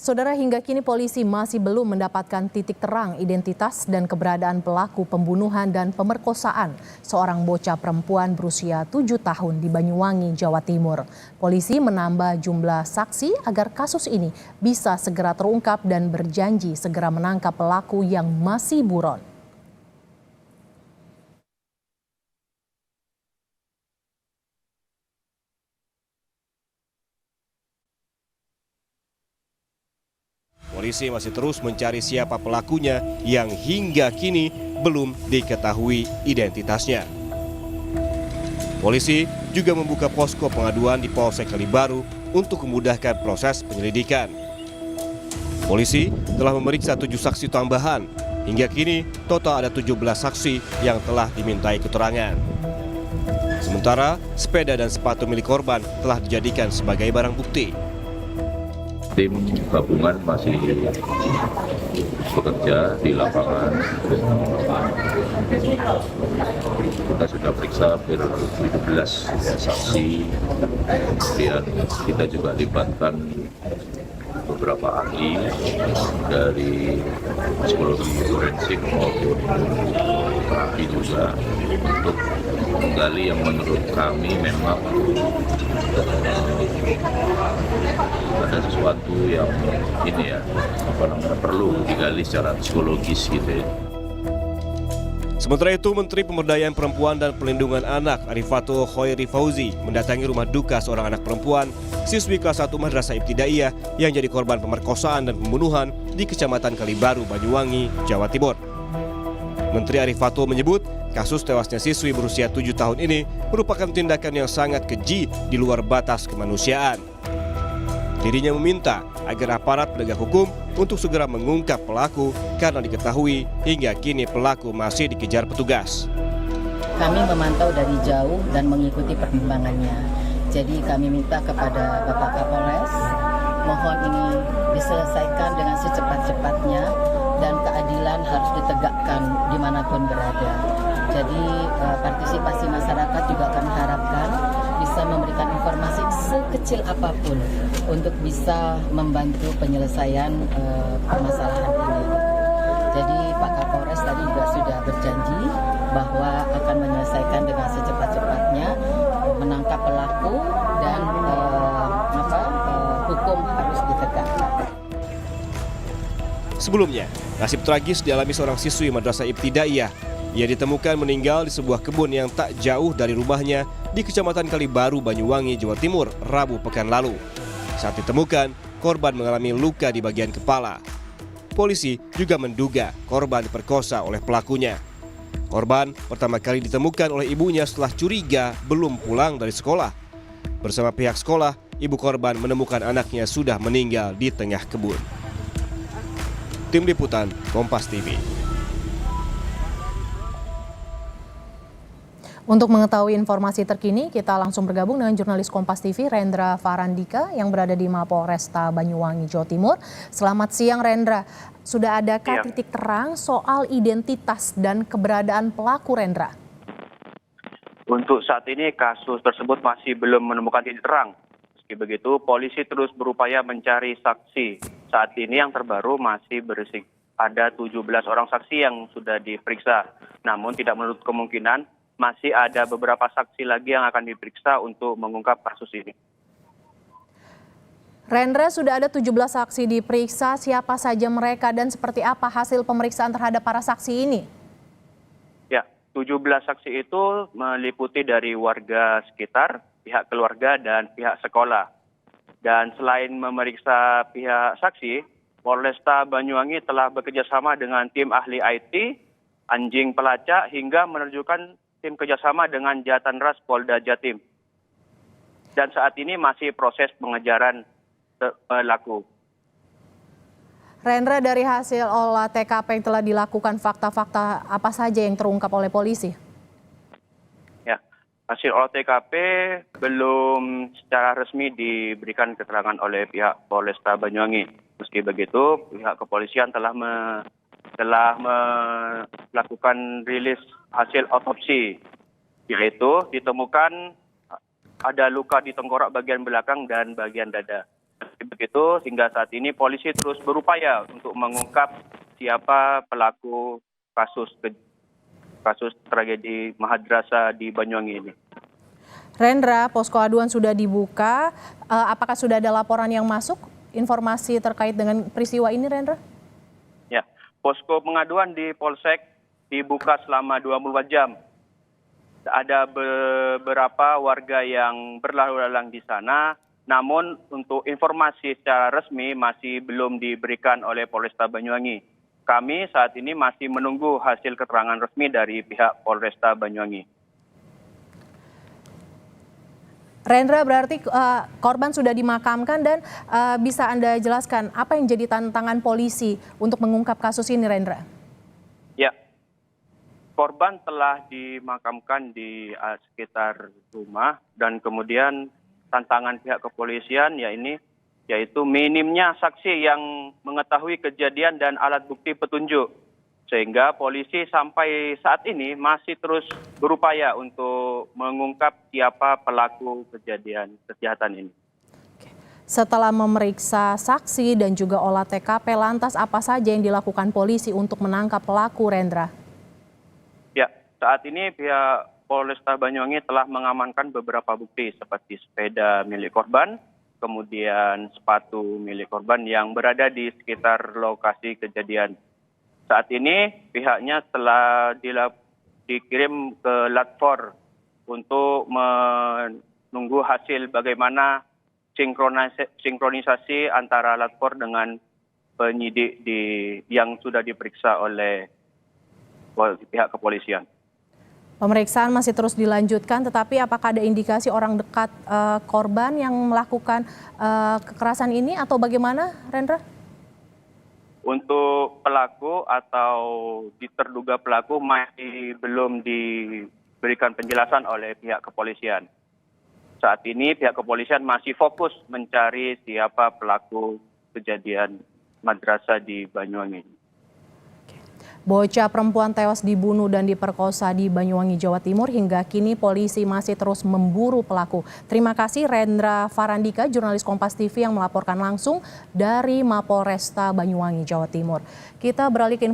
Saudara, hingga kini polisi masih belum mendapatkan titik terang identitas dan keberadaan pelaku pembunuhan dan pemerkosaan seorang bocah perempuan berusia 7 tahun di Banyuwangi, Jawa Timur. Polisi menambah jumlah saksi agar kasus ini bisa segera terungkap dan berjanji segera menangkap pelaku yang masih buron. Polisi masih terus mencari siapa pelakunya yang hingga kini belum diketahui identitasnya. Polisi juga membuka posko pengaduan di Polsek Kalibaru untuk memudahkan proses penyelidikan. Polisi telah memeriksa 7 saksi tambahan. Hingga kini total ada 17 saksi yang telah dimintai keterangan. Sementara sepeda dan sepatu milik korban telah dijadikan sebagai barang bukti. Tim gabungan masih bekerja di lapangan. Kita sudah periksa hampir 17 saksi, kemudian kita juga libatkan beberapa ahli dari psikologi forensik maupun terapi juga untuk menggali yang menurut kami memang ada sesuatu yang ini ya, perlu digali secara psikologis gitu ya. Sementara itu, Menteri Pemberdayaan Perempuan dan Pelindungan Anak Arifatul Khoiri Fauzi mendatangi rumah duka seorang anak perempuan siswi kelas 1 Madrasah Ibtidaiyah yang jadi korban pemerkosaan dan pembunuhan di Kecamatan Kalibaru, Banyuwangi, Jawa Timur. Menteri Arifatul menyebut kasus tewasnya siswi berusia 7 tahun ini merupakan tindakan yang sangat keji di luar batas kemanusiaan. Dirinya meminta agar aparat penegak hukum untuk segera mengungkap pelaku karena diketahui hingga kini pelaku masih dikejar petugas. Kami memantau dari jauh dan mengikuti perkembangannya. Jadi kami minta kepada Bapak Kapolres, mohon ini diselesaikan dengan secepat-cepatnya dan keadilan harus ditegakkan dimanapun berada. Jadi partisipasi masyarakat juga kami harapkan bisa memberikan informasi sekecil apapun untuk bisa membantu penyelesaian permasalahan ini. Jadi Pak Kapolres tadi juga sudah berjanji bahwa akan menyelesaikan dengan secepat-cepatnya, menangkap pelaku dan hukum harus ditegakkan. Sebelumnya, nasib tragis dialami seorang siswi Madrasah Ibtidaiyah. Ia ditemukan meninggal di sebuah kebun yang tak jauh dari rumahnya di Kecamatan Kalibaru, Banyuwangi, Jawa Timur, Rabu pekan lalu. Saat ditemukan, korban mengalami luka di bagian kepala. Polisi juga menduga korban diperkosa oleh pelakunya. Korban pertama kali ditemukan oleh ibunya setelah curiga belum pulang dari sekolah. Bersama pihak sekolah, ibu korban menemukan anaknya sudah meninggal di tengah kebun. Tim Liputan, Kompas TV. Untuk mengetahui informasi terkini, kita langsung bergabung dengan jurnalis Kompas TV Rendra Farandika yang berada di Mapolresta Banyuwangi, Jawa Timur. Selamat siang Rendra, sudah adakah titik terang soal identitas dan keberadaan pelaku Rendra? Untuk saat ini kasus tersebut masih belum menemukan titik terang. Meski begitu, polisi terus berupaya mencari saksi. Saat ini yang terbaru masih berisik. Ada 17 orang saksi yang sudah diperiksa. Namun tidak menutup kemungkinan masih ada beberapa saksi lagi yang akan diperiksa untuk mengungkap kasus ini. Rendra, sudah ada 17 saksi diperiksa, siapa saja mereka dan seperti apa hasil pemeriksaan terhadap para saksi ini? Ya, 17 saksi itu meliputi dari warga sekitar, pihak keluarga, dan pihak sekolah. Dan selain memeriksa pihak saksi, Polresta Banyuwangi telah bekerjasama dengan tim ahli IT, anjing pelacak, hingga menerjukan tim kerjasama dengan Jatanras Polda Jatim. Dan saat ini masih proses pengejaran pelaku. Rendra, dari hasil olah TKP yang telah dilakukan, fakta-fakta apa saja yang terungkap oleh polisi? Ya, hasil olah TKP belum secara resmi diberikan keterangan oleh pihak Polresta Banyuwangi. Meski begitu, pihak kepolisian telah melakukan rilis hasil otopsi, yaitu ditemukan ada luka di tengkorak bagian belakang dan bagian dada. Begitu hingga saat ini polisi terus berupaya untuk mengungkap siapa pelaku kasus tragedi madrasah di Banyuwangi ini. Rendra, posko aduan sudah dibuka. Apakah sudah ada laporan yang masuk? Informasi terkait dengan peristiwa ini, Rendra? Ya, posko pengaduan di Polsek dibuka selama 24 jam. Ada beberapa warga yang berlalu lalang di sana, namun untuk informasi secara resmi masih belum diberikan oleh Polresta Banyuwangi. Kami saat ini masih menunggu hasil keterangan resmi dari pihak Polresta Banyuwangi. Rendra, berarti korban sudah dimakamkan dan bisa Anda jelaskan apa yang jadi tantangan polisi untuk mengungkap kasus ini, Rendra? Ya, korban telah dimakamkan di sekitar rumah dan kemudian tantangan pihak kepolisian yaitu minimnya saksi yang mengetahui kejadian dan alat bukti petunjuk. Sehingga polisi sampai saat ini masih terus berupaya untuk mengungkap siapa pelaku kejahatan ini. Setelah memeriksa saksi dan juga olah TKP, lantas apa saja yang dilakukan polisi untuk menangkap pelaku, Rendra? Ya, saat ini pihak Polresta Banyuwangi telah mengamankan beberapa bukti seperti sepeda milik korban, kemudian sepatu milik korban yang berada di sekitar lokasi kejadian. Saat ini pihaknya telah dikirim ke Latfor untuk menunggu hasil bagaimana sinkronisasi antara Latfor dengan penyidik yang sudah diperiksa oleh pihak kepolisian. Pemeriksaan masih terus dilanjutkan, tetapi apakah ada indikasi orang dekat korban yang melakukan kekerasan ini atau bagaimana, Rendra? Untuk pelaku atau terduga pelaku masih belum diberikan penjelasan oleh pihak kepolisian. Saat ini pihak kepolisian masih fokus mencari siapa pelaku kejadian madrasah di Banyuwangi. Bocah perempuan tewas dibunuh dan diperkosa di Banyuwangi, Jawa Timur. Hingga kini polisi masih terus memburu pelaku. Terima kasih Rendra Farandika, jurnalis Kompas TV yang melaporkan langsung dari Mapolresta Banyuwangi, Jawa Timur. Kita beralih ke informasi